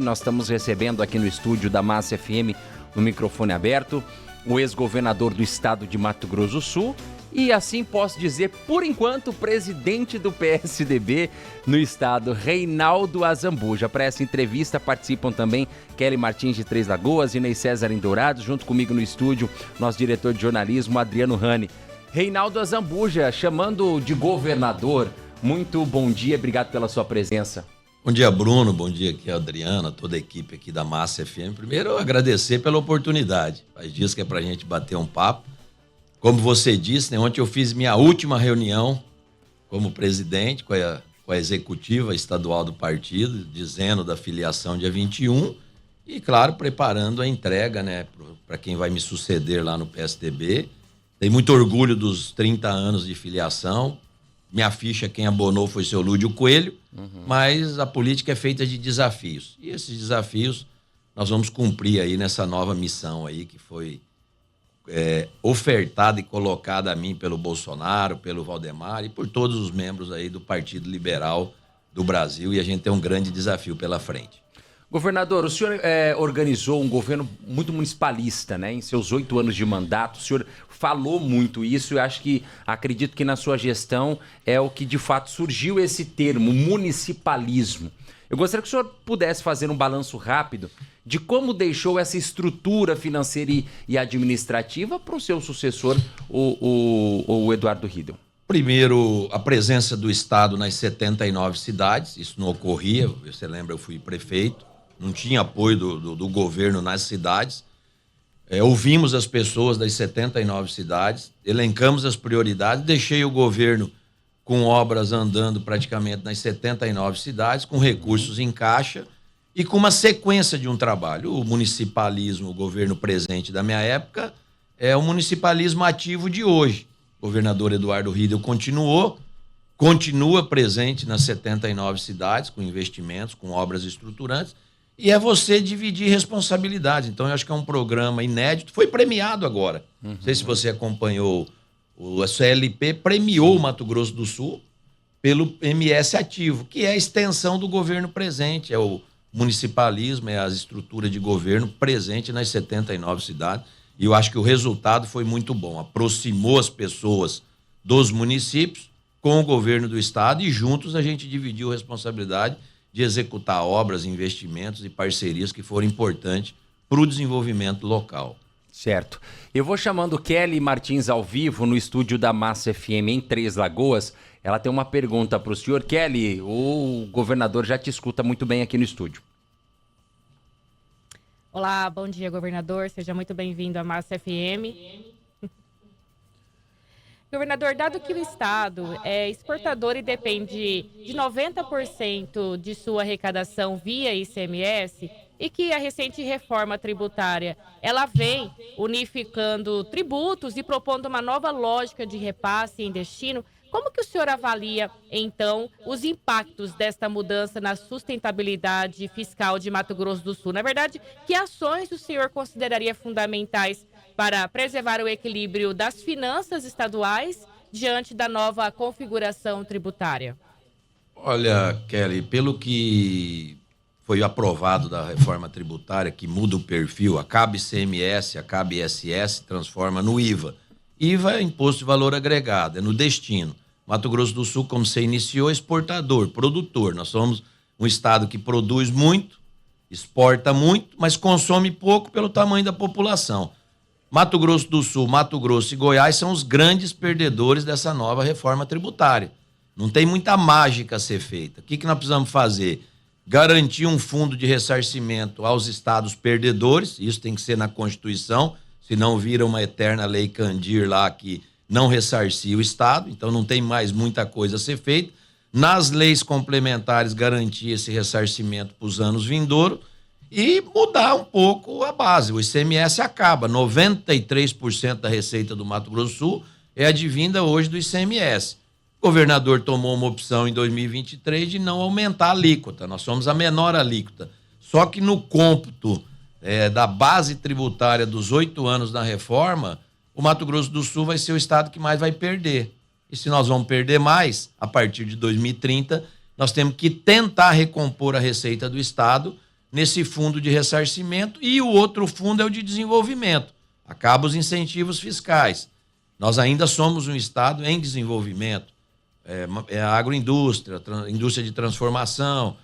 nós estamos recebendo aqui no estúdio da Massa FM, no microfone aberto, o ex-governador do estado de Mato Grosso do Sul e, assim posso dizer, por enquanto, presidente do PSDB no estado, Reinaldo Azambuja. Para essa entrevista participam também Kelly Martins de Três Lagoas, Inês César em Dourados, junto comigo no estúdio, nosso diretor de jornalismo, Adriano Rani. Reinaldo Azambuja, chamando de governador, muito bom dia, obrigado pela sua presença. Bom dia, Bruno, bom dia aqui, Adriana, toda a equipe aqui da Massa FM. Primeiro, agradecer pela oportunidade. Faz dias que é pra gente bater um papo. Como você disse, né, ontem eu fiz minha última reunião como presidente com a executiva estadual do partido, dizendo da filiação dia 21 e, claro, preparando a entrega, né, para quem vai me suceder lá no PSDB. Tenho muito orgulho dos 30 anos de filiação. Minha ficha, quem abonou foi o seu Lúdio Coelho, mas a política é feita de desafios. E esses desafios nós vamos cumprir aí nessa nova missão aí que foi ofertada e colocada a mim pelo Bolsonaro, pelo Valdemar e por todos os membros aí do Partido Liberal do Brasil. E a gente tem um grande desafio pela frente. Governador, o senhor organizou um governo muito municipalista, né? Em seus 8 anos de mandato, o senhor falou muito isso e acredito que na sua gestão é o que de fato surgiu esse termo, municipalismo. Eu gostaria que o senhor pudesse fazer um balanço rápido de como deixou essa estrutura financeira e administrativa para o seu sucessor, o Eduardo Riedel. Primeiro, a presença do Estado nas 79 cidades, isso não ocorria, você lembra, eu fui prefeito, não tinha apoio do governo nas cidades. Ouvimos as pessoas das 79 cidades, elencamos as prioridades, deixei o governo com obras andando praticamente nas 79 cidades, com recursos em caixa e com uma sequência de um trabalho. O municipalismo, o governo presente da minha época, é o municipalismo ativo de hoje. O governador Eduardo Riedel continua presente nas 79 cidades, com investimentos, com obras estruturantes, e é você dividir responsabilidades. Então, eu acho que é um programa inédito, foi premiado agora. Não sei se você acompanhou, o CLP premiou o Mato Grosso do Sul pelo MS ativo, que é a extensão do governo presente, é o municipalismo, é a estrutura de governo presente nas 79 cidades. E eu acho que o resultado foi muito bom. Aproximou as pessoas dos municípios com o governo do estado e juntos a gente dividiu a responsabilidade de executar obras, investimentos e parcerias que foram importantes para o desenvolvimento local. Certo. Eu vou chamando Kelly Martins ao vivo no estúdio da Massa FM em Três Lagoas. Ela tem uma pergunta para o senhor. Kelly, o governador já te escuta muito bem aqui no estúdio. Olá, bom dia, governador. Seja muito bem-vindo à Massa FM. Governador, dado que o Estado é exportador e depende de 90% de sua arrecadação via ICMS e que a recente reforma tributária, ela vem unificando tributos e propondo uma nova lógica de repasse em destino, como que o senhor avalia, então, os impactos desta mudança na sustentabilidade fiscal de Mato Grosso do Sul? Na verdade, que ações o senhor consideraria fundamentais para preservar o equilíbrio das finanças estaduais diante da nova configuração tributária? Olha, Kelly, pelo que foi aprovado da reforma tributária, que muda o perfil, acaba ICMS, acaba ISS, transforma no IVA. IVA é Imposto de Valor Agregado, é no destino. Mato Grosso do Sul, como você iniciou, é exportador, produtor. Nós somos um estado que produz muito, exporta muito, mas consome pouco pelo tamanho da população. Mato Grosso do Sul, Mato Grosso e Goiás são os grandes perdedores dessa nova reforma tributária. Não tem muita mágica a ser feita. O que nós precisamos fazer? Garantir um fundo de ressarcimento aos estados perdedores, isso tem que ser na Constituição, senão vira uma eterna lei Candir lá que não ressarcia o Estado, então não tem mais muita coisa a ser feita. Nas leis complementares, garantir esse ressarcimento para os anos vindouros e mudar um pouco a base. O ICMS acaba, 93% da receita do Mato Grosso do Sul é advinda hoje do ICMS. O governador tomou uma opção em 2023 de não aumentar a alíquota, nós somos a menor alíquota. Só que no cômputo da base tributária dos 8 anos da reforma, o Mato Grosso do Sul vai ser o estado que mais vai perder. E se nós vamos perder mais, a partir de 2030, nós temos que tentar recompor a receita do estado nesse fundo de ressarcimento, e o outro fundo é o de desenvolvimento. Acaba os incentivos fiscais. Nós ainda somos um estado em desenvolvimento. A agroindústria, indústria de transformação,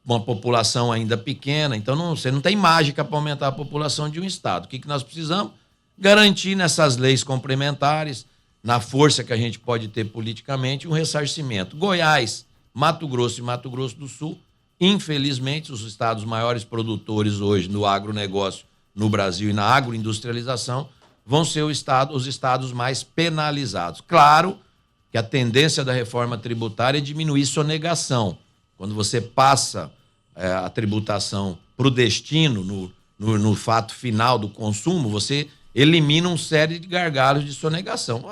uma população ainda pequena. Então, você não tem mágica para aumentar a população de um estado. O que nós precisamos? Garantir nessas leis complementares, na força que a gente pode ter politicamente, um ressarcimento. Goiás, Mato Grosso e Mato Grosso do Sul, infelizmente, os estados maiores produtores hoje no agronegócio no Brasil e na agroindustrialização vão ser os estados mais penalizados. Claro que a tendência da reforma tributária é diminuir sonegação. Quando você passa a tributação para o destino, no fato final do consumo, você elimina uma série de gargalos de sonegação.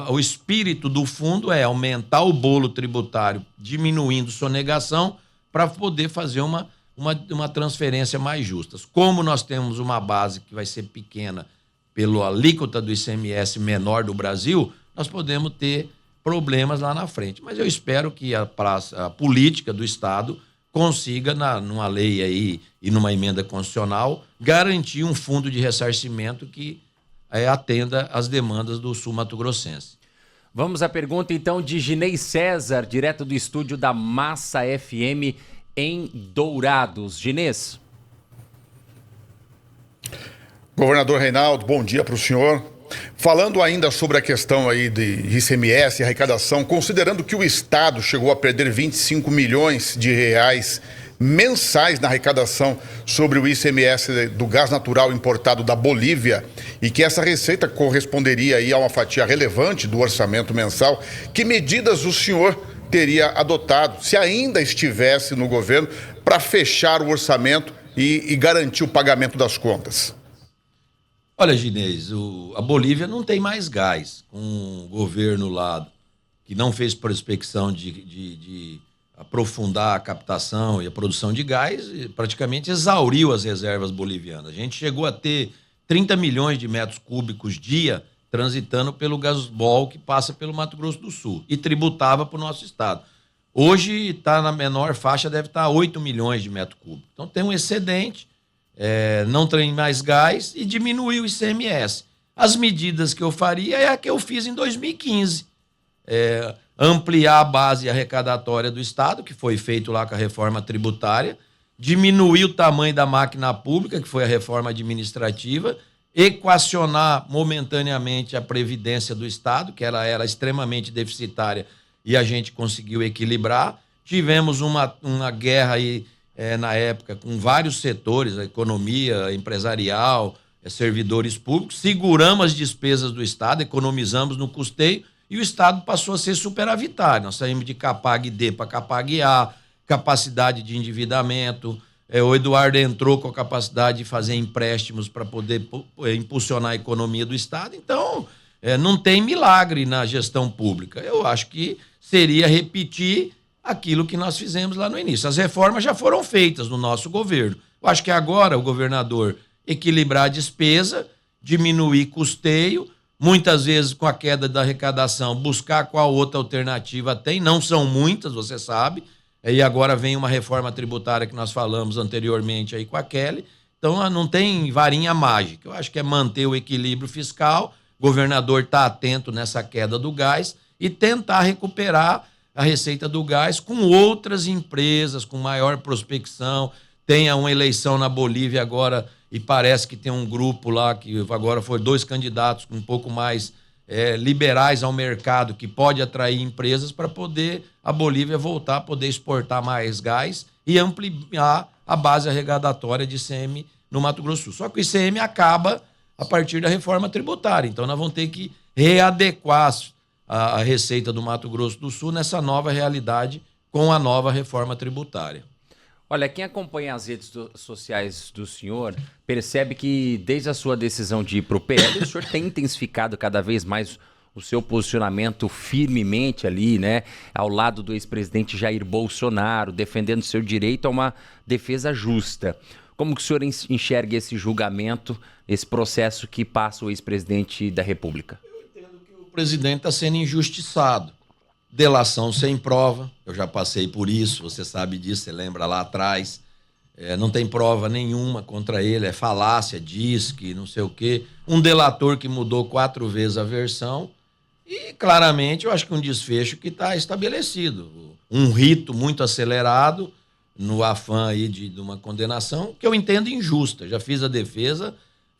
O espírito do fundo é aumentar o bolo tributário, diminuindo sonegação, para poder fazer uma transferência mais justa. Como nós temos uma base que vai ser pequena pela alíquota do ICMS menor do Brasil, nós podemos ter problemas lá na frente. Mas eu espero que a política do Estado consiga, numa lei aí e numa emenda constitucional, garantir um fundo de ressarcimento que atenda às demandas do sul-mato-grossense. Vamos à pergunta, então, de Ginei César, direto do estúdio da Massa FM em Dourados. Ginês. Governador Reinaldo, bom dia para o senhor. Falando ainda sobre a questão aí de ICMS e arrecadação, considerando que o Estado chegou a perder 25 milhões de reais mensais na arrecadação sobre o ICMS do gás natural importado da Bolívia e que essa receita corresponderia aí a uma fatia relevante do orçamento mensal, que medidas o senhor teria adotado, se ainda estivesse no governo, para fechar o orçamento e garantir o pagamento das contas? Olha, Ginês, a Bolívia não tem mais gás. Com um governo lá que não fez prospecção de aprofundar a captação e a produção de gás, praticamente exauriu as reservas bolivianas. A gente chegou a ter 30 milhões de metros cúbicos dia transitando pelo gasbol que passa pelo Mato Grosso do Sul e tributava para o nosso estado. Hoje está na menor faixa, deve estar 8 milhões de metros cúbicos. Então tem um excedente, não tem mais gás e diminuiu o ICMS. As medidas que eu faria é a que eu fiz em 2015. Ampliar a base arrecadatória do Estado, que foi feito lá com a reforma tributária, diminuir o tamanho da máquina pública, que foi a reforma administrativa, equacionar momentaneamente a previdência do Estado, que ela era extremamente deficitária e a gente conseguiu equilibrar. Tivemos uma guerra aí, na época, com vários setores, a economia empresarial, servidores públicos, seguramos as despesas do Estado, economizamos no custeio e o Estado passou a ser superavitário. Nós saímos de Capag-D para Capag-A, capacidade de endividamento. O Eduardo entrou com a capacidade de fazer empréstimos para poder impulsionar a economia do Estado. Então, não tem milagre na gestão pública. Eu acho que seria repetir aquilo que nós fizemos lá no início. As reformas já foram feitas no nosso governo. Eu acho que agora o governador equilibrar a despesa, diminuir custeio, muitas vezes com a queda da arrecadação, buscar qual outra alternativa tem. Não são muitas, você sabe. E agora vem uma reforma tributária que nós falamos anteriormente aí com a Kelly. Então, não tem varinha mágica. Eu acho que é manter o equilíbrio fiscal, o governador está atento nessa queda do gás e tentar recuperar a receita do gás com outras empresas, com maior prospecção. Tem uma eleição na Bolívia agora e parece que tem um grupo lá que agora foi 2 candidatos um pouco mais liberais ao mercado, que pode atrair empresas para poder a Bolívia voltar a poder exportar mais gás e ampliar a base arrecadatória de ICM no Mato Grosso do Sul. Só que o ICM acaba a partir da reforma tributária, então nós vamos ter que readequar a receita do Mato Grosso do Sul nessa nova realidade com a nova reforma tributária. Olha, quem acompanha as redes sociais do senhor percebe que desde a sua decisão de ir para o PL, o senhor tem intensificado cada vez mais o seu posicionamento firmemente ali, né, ao lado do ex-presidente Jair Bolsonaro, defendendo seu direito a uma defesa justa. Como que o senhor enxerga esse julgamento, esse processo que passa o ex-presidente da República? Eu entendo que o presidente está sendo injustiçado. Delação sem prova, eu já passei por isso, você sabe disso, você lembra lá atrás. não tem prova nenhuma contra ele, é falácia, diz que não sei o quê. Um delator que mudou 4 vezes a versão e, claramente, eu acho que um desfecho que está estabelecido. Um rito muito acelerado no afã aí de uma condenação que eu entendo injusta. Já fiz a defesa,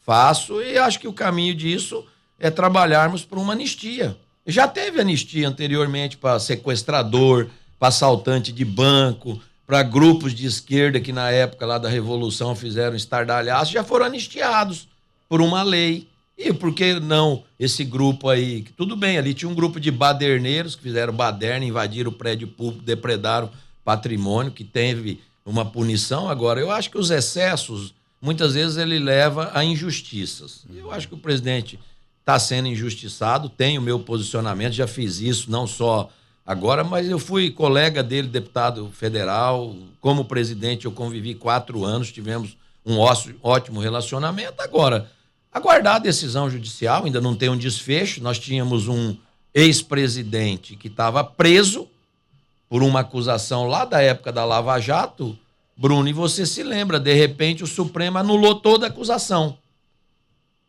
faço e acho que o caminho disso é trabalharmos por uma anistia. Já teve anistia anteriormente para sequestrador, para assaltante de banco, para grupos de esquerda que na época lá da Revolução fizeram estardalhaço, já foram anistiados por uma lei. E por que não esse grupo aí? Que tudo bem, ali tinha um grupo de baderneiros que fizeram baderna, invadiram o prédio público, depredaram patrimônio, que teve uma punição. Agora, eu acho que os excessos, muitas vezes ele leva a injustiças. Eu acho que o presidente está sendo injustiçado, tem o meu posicionamento, já fiz isso, não só agora, mas eu fui colega dele, deputado federal, como presidente eu convivi 4 anos, tivemos um ótimo relacionamento. Agora, aguardar a decisão judicial, ainda não tem um desfecho. Nós tínhamos um ex-presidente que estava preso por uma acusação lá da época da Lava Jato, Bruno, e você se lembra, de repente o Supremo anulou toda a acusação.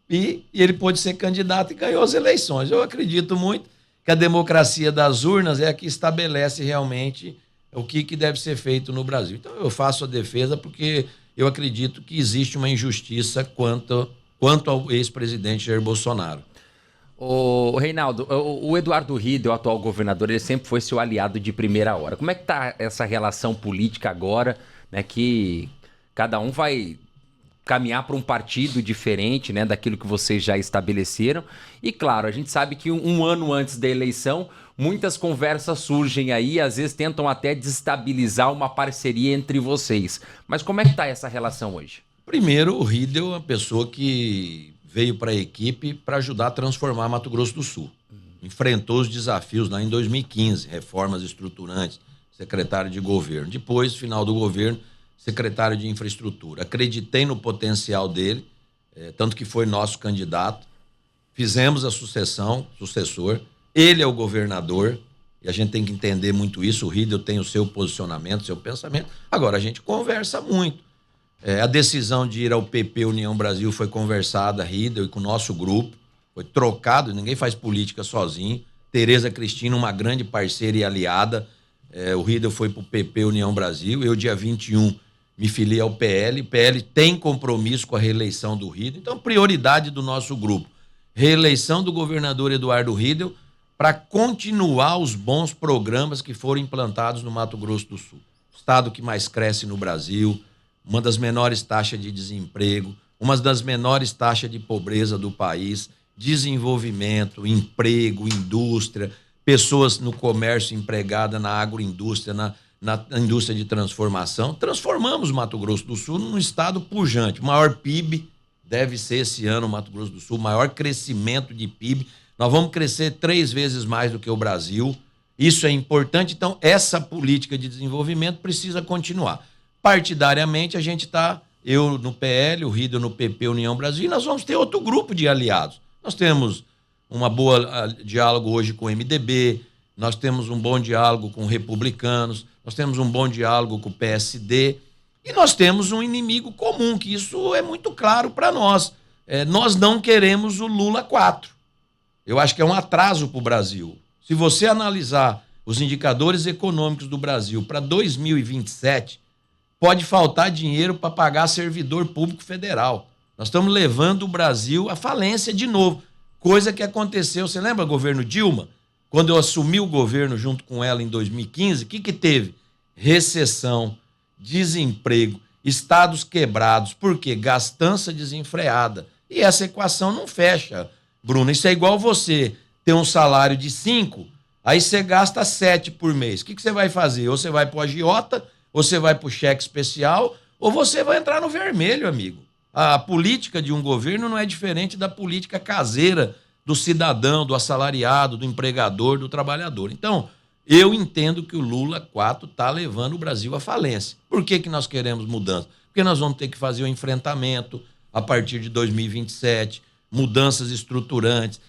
E ele pôde ser candidato e ganhou as eleições. Eu acredito muito que a democracia das urnas é a que estabelece realmente o que deve ser feito no Brasil. Então eu faço a defesa porque eu acredito que existe uma injustiça quanto ao ex-presidente Jair Bolsonaro. O Reinaldo, o Eduardo Riedel, o atual governador, ele sempre foi seu aliado de primeira hora. Como é que está essa relação política agora, né, que cada um vai caminhar para um partido diferente, né, daquilo que vocês já estabeleceram? E claro, a gente sabe que um ano antes da eleição, muitas conversas surgem aí, às vezes tentam até desestabilizar uma parceria entre vocês. Mas como é que está essa relação hoje? Primeiro, o Riedel é uma pessoa que veio para a equipe para ajudar a transformar Mato Grosso do Sul. Enfrentou os desafios lá em 2015, reformas estruturantes, secretário de governo. Depois, final do governo, secretário de infraestrutura. Acreditei no potencial dele, tanto que foi nosso candidato. Fizemos a sucessor. Ele é o governador, e a gente tem que entender muito isso. O Riedel tem o seu posicionamento, seu pensamento. Agora, a gente conversa muito. A decisão de ir ao PP União Brasil foi conversada, Riedel, e com o nosso grupo. Foi trocado, ninguém faz política sozinho. Tereza Cristina, uma grande parceira e aliada. O Riedel foi para o PP União Brasil. Eu, dia 21, me filiei ao PL. O PL tem compromisso com a reeleição do Riedel. Então, prioridade do nosso grupo. Reeleição do governador Eduardo Riedel para continuar os bons programas que foram implantados no Mato Grosso do Sul. Estado que mais cresce no Brasil, uma das menores taxas de desemprego, uma das menores taxas de pobreza do país, desenvolvimento, emprego, indústria, pessoas no comércio empregadas na agroindústria, na indústria de transformação. Transformamos o Mato Grosso do Sul num estado pujante. O maior PIB deve ser esse ano o Mato Grosso do Sul, maior crescimento de PIB. Nós vamos crescer 3 vezes mais do que o Brasil. Isso é importante. Então, essa política de desenvolvimento precisa continuar. Partidariamente, a gente está, eu no PL, o Riedel no PP União Brasil, e nós vamos ter outro grupo de aliados. Nós temos uma boa diálogo hoje com o MDB, nós temos um bom diálogo com republicanos, nós temos um bom diálogo com o PSD, e nós temos um inimigo comum, que isso é muito claro para nós. Nós não queremos o Lula 4. Eu acho que é um atraso para o Brasil. Se você analisar os indicadores econômicos do Brasil para 2027, pode faltar dinheiro para pagar servidor público federal. Nós estamos levando o Brasil à falência de novo. Coisa que aconteceu, você lembra, governo Dilma? Quando eu assumi o governo junto com ela em 2015, o que teve? Recessão, desemprego, estados quebrados. Por quê? Gastança desenfreada. E essa equação não fecha, Bruno. Isso é igual você ter um salário de 5, aí você gasta 7 por mês. O que você vai fazer? Ou você vai para o agiota, ou você vai para o cheque especial, ou você vai entrar no vermelho, amigo. A política de um governo não é diferente da política caseira do cidadão, do assalariado, do empregador, do trabalhador. Então, eu entendo que o Lula 4 está levando o Brasil à falência. Por que nós queremos mudança? Porque nós vamos ter que fazer o enfrentamento a partir de 2027, mudanças estruturantes.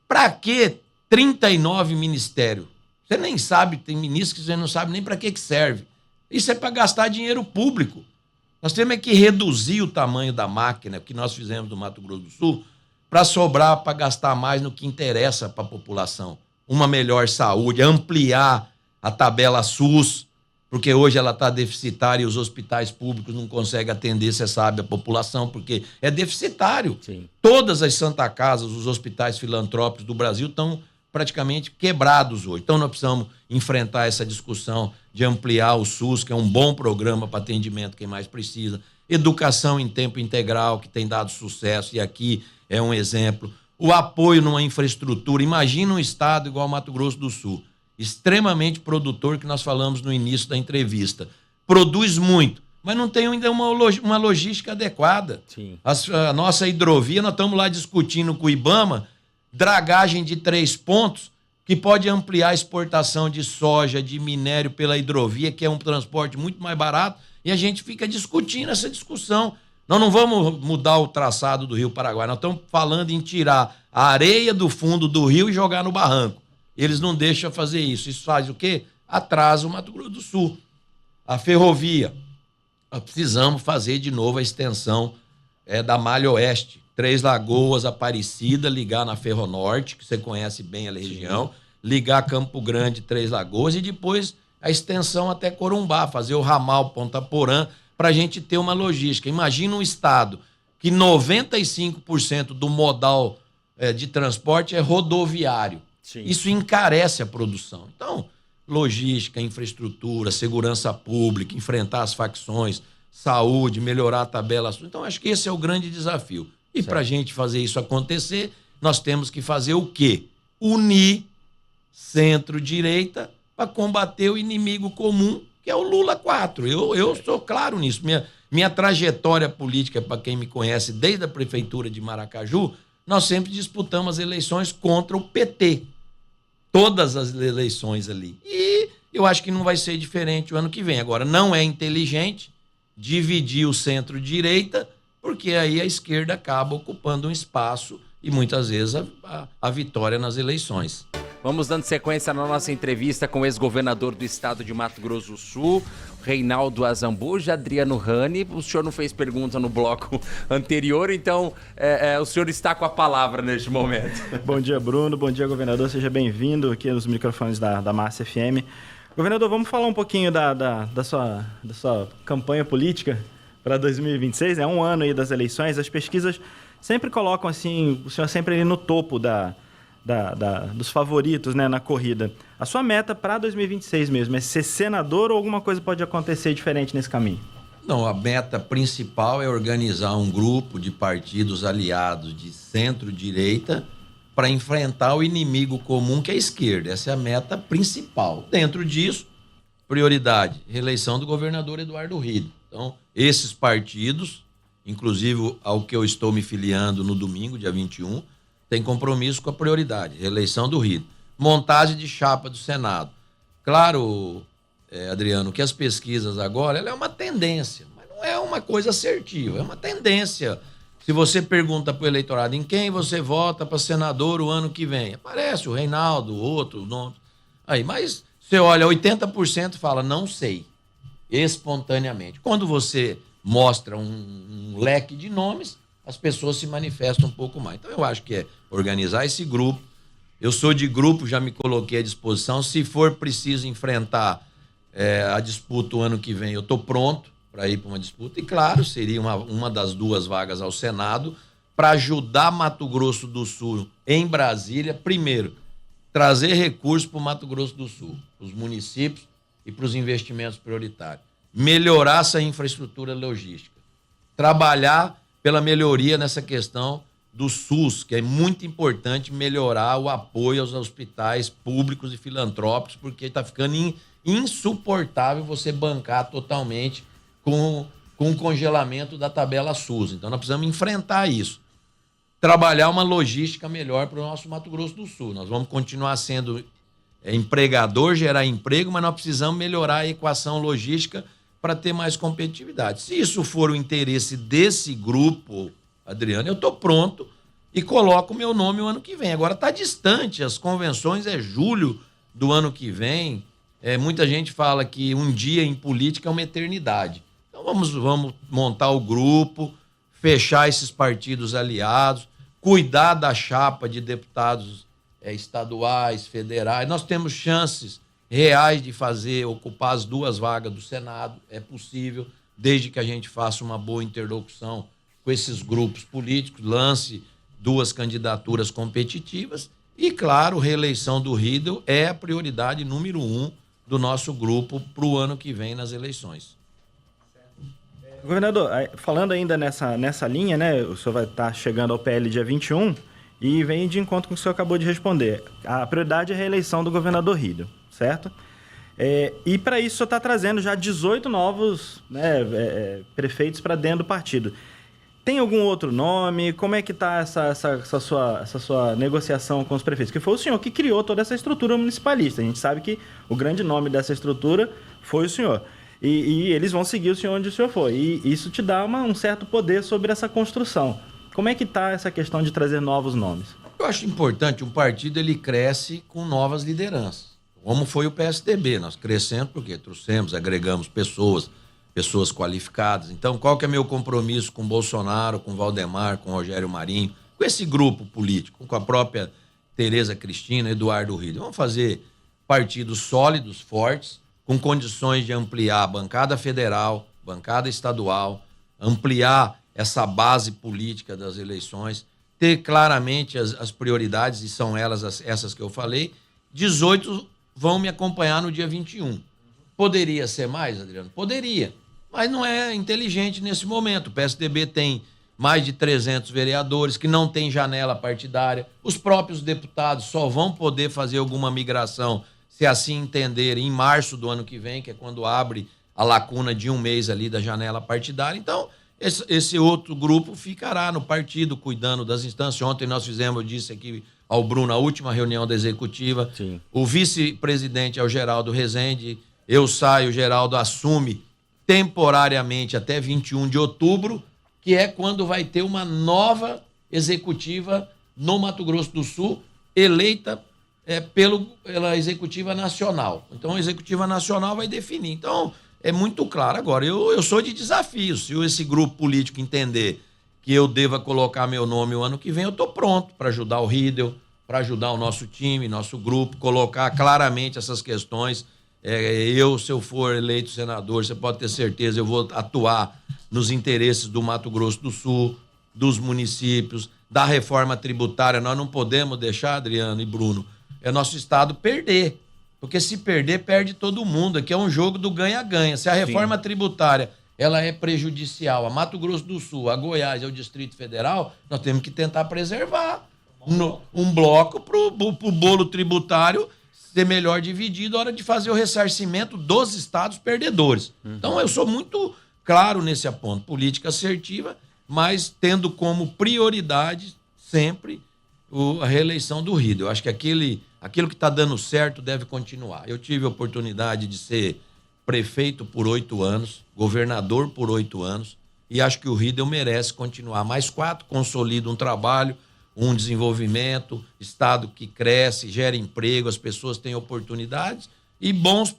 Para que 39 ministérios? Você nem sabe, tem ministros que você não sabe nem para que serve. Isso é para gastar dinheiro público. Nós temos que reduzir o tamanho da máquina que nós fizemos no Mato Grosso do Sul para sobrar, para gastar mais no que interessa para a população. Uma melhor saúde, ampliar a tabela SUS, porque hoje ela está deficitária e os hospitais públicos não conseguem atender, você sabe, a população, porque é deficitário. Sim. Todas as Santa Casas, os hospitais filantrópicos do Brasil estão praticamente quebrados hoje. Então nós precisamos enfrentar essa discussão de ampliar o SUS, que é um bom programa para atendimento quem mais precisa. Educação em tempo integral, que tem dado sucesso, e aqui é um exemplo. O apoio numa infraestrutura. Imagina um estado igual ao Mato Grosso do Sul, extremamente produtor, que nós falamos no início da entrevista. Produz muito, mas não tem ainda uma logística adequada. Sim. A nossa hidrovia, nós estamos lá discutindo com o IBAMA, dragagem de 3 pontos, que pode ampliar a exportação de soja, de minério pela hidrovia, que é um transporte muito mais barato, e a gente fica discutindo essa discussão. Nós não vamos mudar o traçado do Rio Paraguai, nós estamos falando em tirar a areia do fundo do rio e jogar no barranco. Eles não deixam fazer isso. Isso faz o quê? Atrasa o Mato Grosso do Sul. A ferrovia. Nós precisamos fazer de novo a extensão da Malha Oeste. Três Lagoas, Aparecida, ligar na Ferronorte, que você conhece bem a região, ligar Campo Grande, Três Lagoas, e depois a extensão até Corumbá, fazer o ramal Ponta Porã, para a gente ter uma logística. Imagina um estado que 95% do modal de transporte é rodoviário. Sim. Isso encarece a produção. Então, logística, infraestrutura, segurança pública, enfrentar as facções, saúde, melhorar a tabela. Então, acho que esse é o grande desafio. E para a gente fazer isso acontecer, nós temos que fazer o quê? Unir centro-direita para combater o inimigo comum, que é o Lula 4. Eu sou claro nisso. Minha trajetória política, para quem me conhece, desde a prefeitura de Maracaju, nós sempre disputamos as eleições contra o PT. Todas as eleições ali. E eu acho que não vai ser diferente o ano que vem. Agora, não é inteligente dividir o centro-direita, porque aí a esquerda acaba ocupando um espaço e muitas vezes a vitória nas eleições. Vamos dando sequência na nossa entrevista com o ex-governador do estado de Mato Grosso do Sul, Reinaldo Azambuja, Adriano Rani. O senhor não fez pergunta no bloco anterior, então o senhor está com a palavra neste momento. Bom dia, Bruno. Bom dia, governador. Seja bem-vindo aqui nos microfones da Massa FM. Governador, vamos falar um pouquinho da sua campanha política para 2026, né? Um ano aí das eleições. As pesquisas sempre colocam assim, o senhor sempre ali no topo dos favoritos, né, na corrida. A sua meta para 2026 mesmo é ser senador ou alguma coisa pode acontecer diferente nesse caminho? Não, a meta principal é organizar um grupo de partidos aliados de centro-direita para enfrentar o inimigo comum, que é a esquerda. Essa é a meta principal. Dentro disso, prioridade, reeleição do governador Eduardo Rido. Então, esses partidos, inclusive ao que eu estou me filiando no domingo, dia 21, tem compromisso com a prioridade, reeleição do Rido. Montagem de chapa do Senado. Claro, Adriano, que as pesquisas agora, ela é uma tendência, mas não é uma coisa assertiva, é uma tendência. Se você pergunta para o eleitorado em quem você vota para senador o ano que vem, aparece o Reinaldo, outros nomes. Aí, mas você olha, 80% fala, não sei, espontaneamente. Quando você mostra um leque de nomes, as pessoas se manifestam um pouco mais. Então, eu acho que é organizar esse grupo. Eu sou de grupo, já me coloquei à disposição. Se for preciso enfrentar a disputa o ano que vem, eu estou pronto para ir para uma disputa. E, claro, seria uma das 2 vagas ao Senado para ajudar Mato Grosso do Sul em Brasília. Primeiro, trazer recursos para o Mato Grosso do Sul, para os municípios e para os investimentos prioritários. Melhorar essa infraestrutura logística. Trabalhar pela melhoria nessa questão do SUS, que é muito importante melhorar o apoio aos hospitais públicos e filantrópicos, porque está ficando insuportável você bancar totalmente com o congelamento da tabela SUS. Então, nós precisamos enfrentar isso. Trabalhar uma logística melhor para o nosso Mato Grosso do Sul. Nós vamos continuar sendo empregador, gerar emprego, mas nós precisamos melhorar a equação logística para ter mais competitividade. Se isso for o interesse desse grupo, Adriano, eu estou pronto e coloco o meu nome o ano que vem. Agora está distante, as convenções é julho do ano que vem. Muita gente fala que um dia em política é uma eternidade. Então, Então vamos montar o grupo, fechar esses partidos aliados, cuidar da chapa de deputados estaduais, federais. Nós temos chances reais de ocupar as 2 vagas do Senado. É possível, desde que a gente faça uma boa interlocução com esses grupos políticos, lance 2 candidaturas competitivas e, claro, reeleição do Riedel é a prioridade número 1 do nosso grupo para o ano que vem nas eleições. Governador, falando ainda nessa linha, né, o senhor vai estar chegando ao PL dia 21 e vem de encontro com o que o senhor acabou de responder. A prioridade é a reeleição do governador Riedel, certo? E para isso o senhor está trazendo já 18 novos, né, prefeitos para dentro do partido. Tem algum outro nome? Como é que está essa sua negociação com os prefeitos? Porque foi o senhor que criou toda essa estrutura municipalista. A gente sabe que o grande nome dessa estrutura foi o senhor. E eles vão seguir o senhor onde o senhor for. E isso te dá um certo poder sobre essa construção. Como é que está essa questão de trazer novos nomes? Eu acho importante, um partido ele cresce com novas lideranças. Como foi o PSDB, nós crescemos porque trouxemos, agregamos pessoas qualificadas. Então, qual que é meu compromisso com Bolsonaro, com Valdemar, com Rogério Marinho, com esse grupo político, com a própria Tereza Cristina, Eduardo Riedel? Vamos fazer partidos sólidos, fortes, com condições de ampliar a bancada federal, bancada estadual, ampliar essa base política das eleições, ter claramente as prioridades, e são elas essas que eu falei. 18 vão me acompanhar no dia 21. Poderia ser mais, Adriano? Poderia, mas não é inteligente nesse momento. O PSDB tem mais de 300 vereadores que não tem janela partidária. Os próprios deputados só vão poder fazer alguma migração, se assim entenderem, em março do ano que vem, que é quando abre a lacuna de 1 mês ali da janela partidária. Então, esse outro grupo ficará no partido, cuidando das instâncias. Ontem nós fizemos, eu disse aqui ao Bruno, a última reunião da executiva. Sim. O vice-presidente é o Geraldo Rezende. Eu saio, o Geraldo assume temporariamente até 21 de outubro, que é quando vai ter uma nova executiva no Mato Grosso do Sul, eleita pela executiva nacional. Então, a executiva nacional vai definir. Então, é muito claro. Agora, eu sou de desafio. Se esse grupo político entender que eu deva colocar meu nome o ano que vem, eu estou pronto para ajudar o Riedel, para ajudar o nosso time, nosso grupo, colocar claramente essas questões. Se eu for eleito senador, você pode ter certeza, eu vou atuar nos interesses do Mato Grosso do Sul, dos municípios, da reforma tributária. Nós não podemos deixar, Adriano e Bruno, nosso estado perder. Porque se perder, perde todo mundo. Aqui é um jogo do ganha-ganha. Se a reforma tributária ela é prejudicial a Mato Grosso do Sul, a Goiás e ao Distrito Federal, nós temos que tentar preservar um bloco para o bolo tributário ser melhor dividido na hora de fazer o ressarcimento dos estados perdedores. Então, eu sou muito claro nesse ponto. Política assertiva, mas tendo como prioridade sempre a reeleição do Riedel. Eu acho que aquilo que está dando certo deve continuar. Eu tive a oportunidade de ser prefeito por 8 anos, governador por 8 anos, e acho que o Riedel merece continuar. Mais 4, consolida um trabalho, um desenvolvimento, estado que cresce, gera emprego, as pessoas têm oportunidades e bons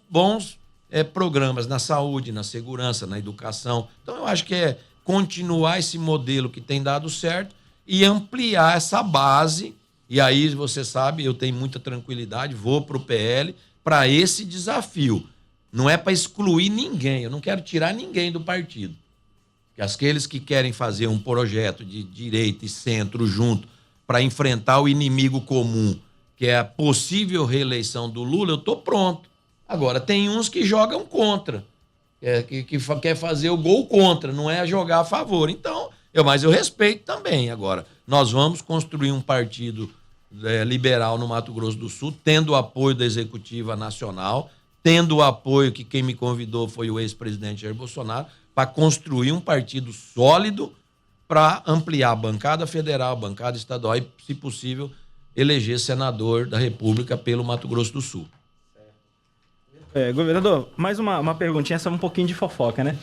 programas na saúde, na segurança, na educação. Então, eu acho que é continuar esse modelo que tem dado certo e ampliar essa base. E aí, você sabe, eu tenho muita tranquilidade, vou para o PL para esse desafio. Não é para excluir ninguém, eu não quero tirar ninguém do partido. Aqueles que querem fazer um projeto de direita e centro junto para enfrentar o inimigo comum, que é a possível reeleição do Lula, eu estou pronto. Agora, tem uns que jogam contra, que quer fazer o gol contra, não é jogar a favor. Então, mas eu respeito também. Agora, nós vamos construir um partido liberal no Mato Grosso do Sul, tendo o apoio da Executiva Nacional, tendo o apoio que quem me convidou foi o ex-presidente Jair Bolsonaro, para construir um partido sólido para ampliar a bancada federal, a bancada estadual e, se possível, eleger senador da República pelo Mato Grosso do Sul. Governador, mais uma perguntinha, essa é um pouquinho de fofoca, né?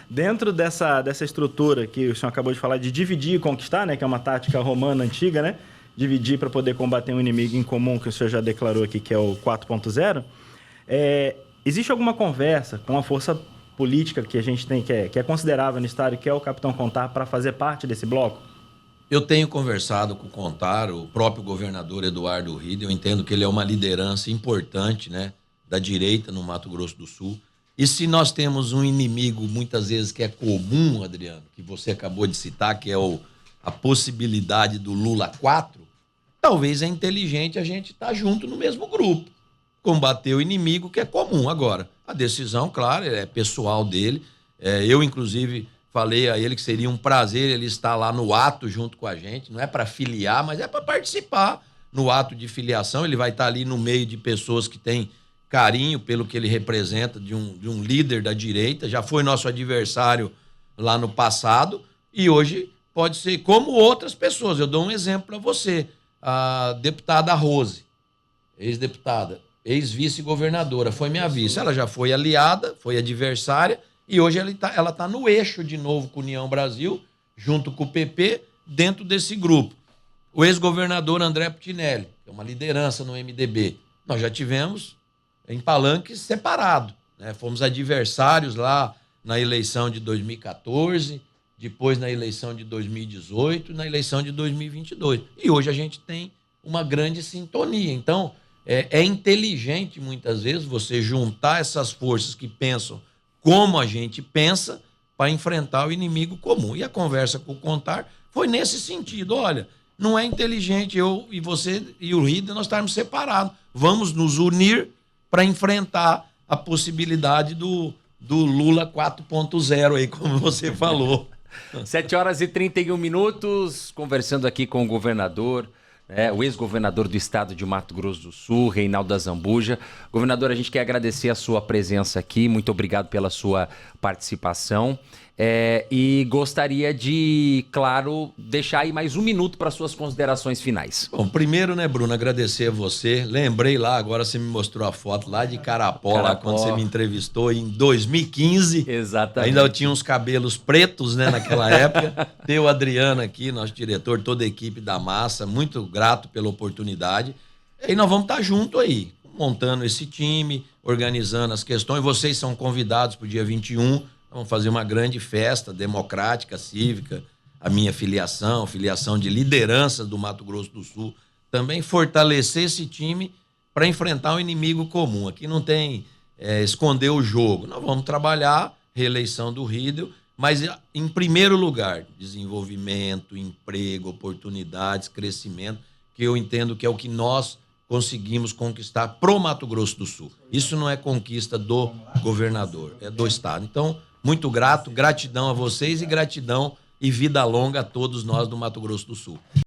Dentro dessa estrutura que o senhor acabou de falar, de dividir e conquistar, né? Que é uma tática romana antiga, né? Dividir para poder combater um inimigo em comum, que o senhor já declarou aqui, que é o 4.0. Existe alguma conversa com a força política que a gente tem, que é considerável no estado, que é o Capitão Contar, para fazer parte desse bloco? Eu tenho conversado com o Contar, o próprio governador Eduardo Rida, eu entendo que ele é uma liderança importante, né, da direita no Mato Grosso do Sul. E se nós temos um inimigo, muitas vezes, que é comum, Adriano, que você acabou de citar, que é a possibilidade do Lula 4, talvez é inteligente a gente estar junto no mesmo grupo, combater o inimigo que é comum. Agora, a decisão, claro, é pessoal dele. Eu, inclusive, falei a ele que seria um prazer ele estar lá no ato junto com a gente. Não é para filiar, mas é para participar no ato de filiação. Ele vai estar ali no meio de pessoas que têm carinho pelo que ele representa, de um líder da direita. Já foi nosso adversário lá no passado e hoje pode ser como outras pessoas. Eu dou um exemplo para você. A deputada Rose, ex-deputada, ex-vice-governadora, foi minha vice. Ela já foi aliada, foi adversária, e hoje ela tá no eixo de novo com a União Brasil, junto com o PP, dentro desse grupo. O ex-governador André Putinelli, que é uma liderança no MDB, nós já tivemos em palanques separados, né? Fomos adversários lá na eleição de 2014, depois na eleição de 2018, na eleição de 2022. E hoje a gente tem uma grande sintonia. Então, é inteligente, muitas vezes, você juntar essas forças que pensam como a gente pensa para enfrentar o inimigo comum. E a conversa com o Contar foi nesse sentido. Olha, não é inteligente eu e você e o Rida nós estarmos separados. Vamos nos unir para enfrentar a possibilidade do Lula 4.0 aí, como você falou. 7h31, conversando aqui com o governador, o ex-governador do estado de Mato Grosso do Sul, Reinaldo Azambuja. Governador, a gente quer agradecer a sua presença aqui, muito obrigado pela sua participação. E gostaria de, claro, deixar aí mais um minuto para suas considerações finais. Bom, primeiro, né, Bruno, agradecer a você. Lembrei lá, agora você me mostrou a foto lá de Carapó, lá quando você me entrevistou em 2015. Exatamente. Ainda eu tinha uns cabelos pretos, né, naquela época. Ter o Adriano aqui, nosso diretor, toda a equipe da Massa, muito grato pela oportunidade. E nós vamos estar junto aí, montando esse time, organizando as questões. Vocês são convidados para o dia 21. Vamos fazer uma grande festa democrática, cívica, a minha filiação de lideranças do Mato Grosso do Sul, também fortalecer esse time para enfrentar um inimigo comum. Aqui não tem esconder o jogo. Nós vamos trabalhar reeleição do Riedel, mas em primeiro lugar, desenvolvimento, emprego, oportunidades, crescimento, que eu entendo que é o que nós conseguimos conquistar pro Mato Grosso do Sul. Isso não é conquista do governador, é do Estado. Então, muito grato, gratidão a vocês e gratidão e vida longa a todos nós do Mato Grosso do Sul.